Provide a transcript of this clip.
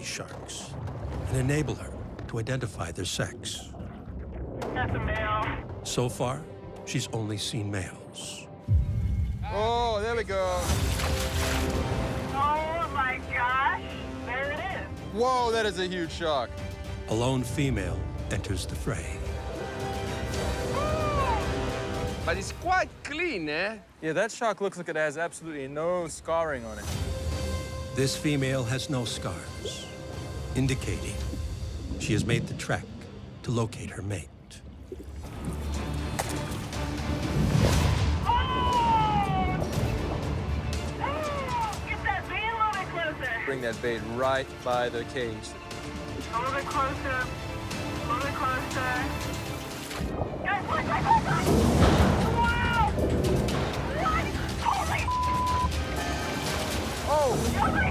these sharks and enable her to identify their sex. That's a male. So far, she's only seen males. Oh, there we go. Oh my gosh, there it is. Whoa, that is a huge shark. A lone female enters the fray. But it's quite clean, eh? Yeah, that shark looks like it has absolutely no scarring on it. This female has no scars, indicating she has made the trek to locate her mate. Get that bait a little bit closer. Bring that bait right by the cage. A little bit closer. A little bit closer. Guys, look. Wow! What? Holy! Oh! Oh my